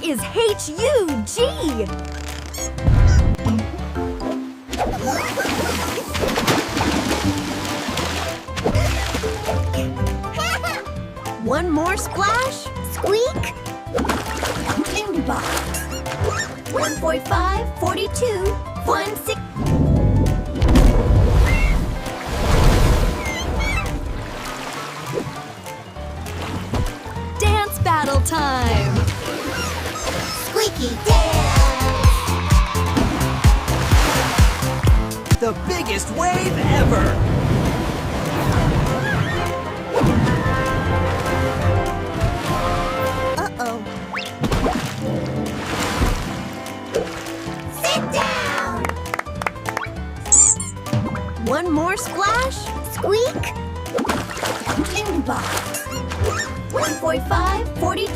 is HUG? One more splash. Squeak. Tinderbox. 145, 42, 16. Dance battle time. Squeaky dance. The biggest wave ever! Uh-oh. Sit down. One more splash. Squeak. Tinderbox. 145, 42,